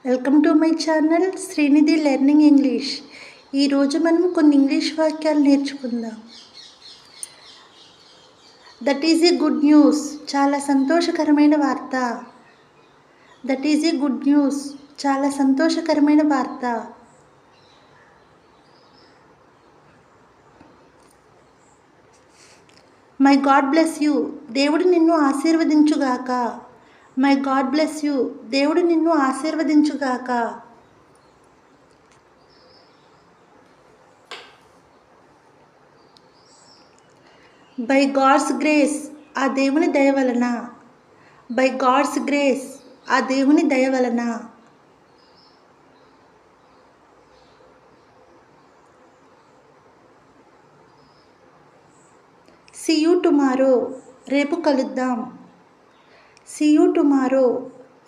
Welcome to my channel Srinidhi learning English. ఈరోజు మనం కొన్ని ఇంగ్లీష్ వాక్యాలు నేర్చుకుందాం. That is a good news, చాలా సంతోషకరమైన వార్త. That is a good news, చాలా సంతోషకరమైన వార్త. మై గాడ్ బ్లెస్ యూ, దేవుడు నిన్ను ఆశీర్వదించుగాక. మై గాడ్ బ్లెస్ యూ, దేవుడు నిన్ను ఆశీర్వదించుగాక. బై గాడ్స్ గ్రేస్, ఆ దేవుని దయ వలన. బై గాడ్స్ గ్రేస్, ఆ దేవుని దయ వలన. సీ యూ టుమారో, రేపు కలుద్దాం. సీ యూ టుమారో,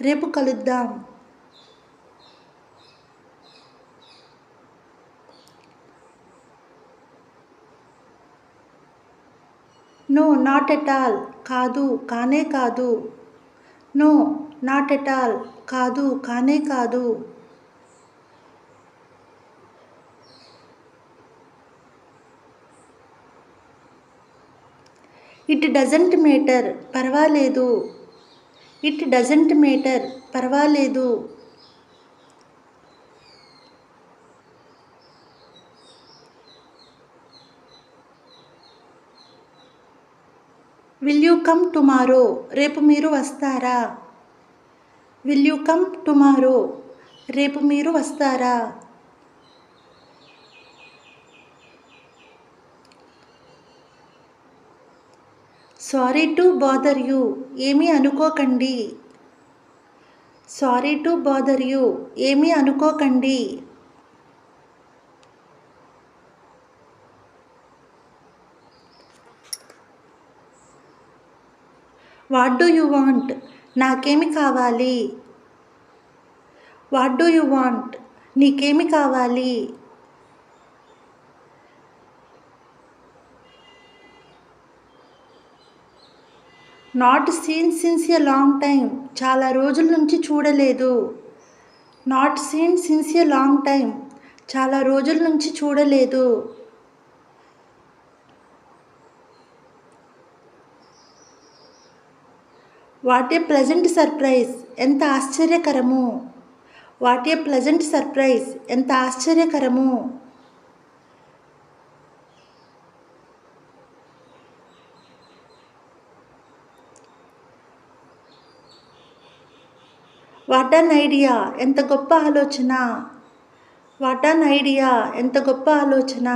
రేపు కలుద్దాం. నో నాట్ ఎట్ ఆల్, కాదు కానే కాదు. నో నాట్ ఎట్ ఆల్, కాదు కానే కాదు. ఇట్ డజంట్ మేటర్, పర్వాలేదు. ఇట్ డజంట్ మేటర్, పర్వాలేదు. విల్ యూ కమ్ టుమారో, రేపు మీరు వస్తారా. విల్ యూ కమ్ టుమారో, రేపు మీరు వస్తారా. సారీ టు బాదర్ యూ, ఏమీ అనుకోకండి. సారీ టు బాదర్ యూ, ఏమీ అనుకోకండి. వాట్ డూ యూ వాంట్, నాకేమి కావాలి. వాట్ డూ యూ వాంట్, నీకేమి కావాలి. Not seen since a long time, చాలా రోజుల నుంచి చూడలేదు. Not seen since a long time, చాలా రోజుల నుంచి చూడలేదు. వాట్ ఏ ప్లెజెంట్ సర్ప్రైజ్, ఎంత ఆశ్చర్యకరము. వాట్ ఏ ప్లెజెంట్ సర్ప్రైజ్, ఎంత ఆశ్చర్యకరము. వాట్ అన్ ఐడియా, ఎంత గొప్ప ఆలోచన. వాట్ అన్ ఐడియా, ఎంత గొప్ప ఆలోచన.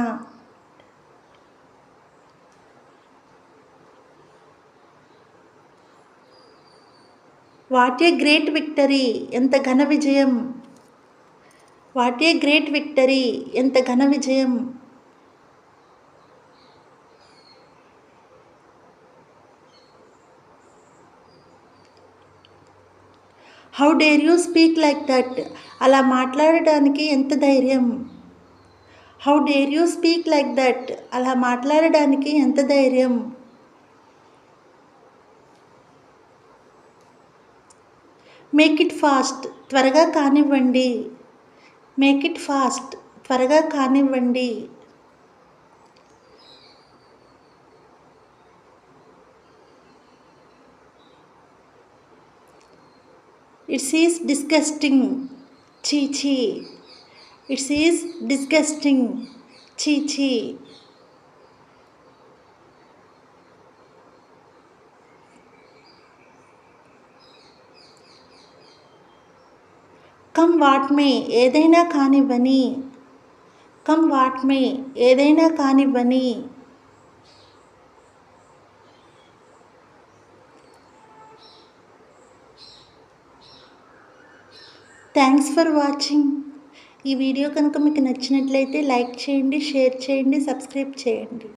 వాట్ ఏ గ్రేట్ విక్టరీ, ఎంత ఘన విజయం. వాట్ ఏ గ్రేట్ విక్టరీ, ఎంత ఘన విజయం. How dare you speak like that, అలా మాట్లాడడానికి ఎంత ధైర్యం. How dare you speak like that, అలా మాట్లాడడానికి ఎంత ధైర్యం. మేక్ ఇట్ ఫాస్ట్, త్వరగా కానివ్వండి. మేక్ ఇట్ ఫాస్ట్, త్వరగా కానివ్వండి. ఇట్స్ ఈజ్ డిస్గస్టింగ్, చీ చీ. ఇట్స్ ఈజ్ డిస్గస్టింగ్, చీ చీ. కమ్ వాట్ మే, ఏదైనా కానివ్వని. కమ్ వాట్ మే, ఏదైనా కానివ్వని. Thanks for watching. ఈ వీడియో కనుక మీకు నచ్చినట్లయితే లైక్ చేయండి, షేర్ చేయండి, సబ్స్క్రైబ్ చేయండి.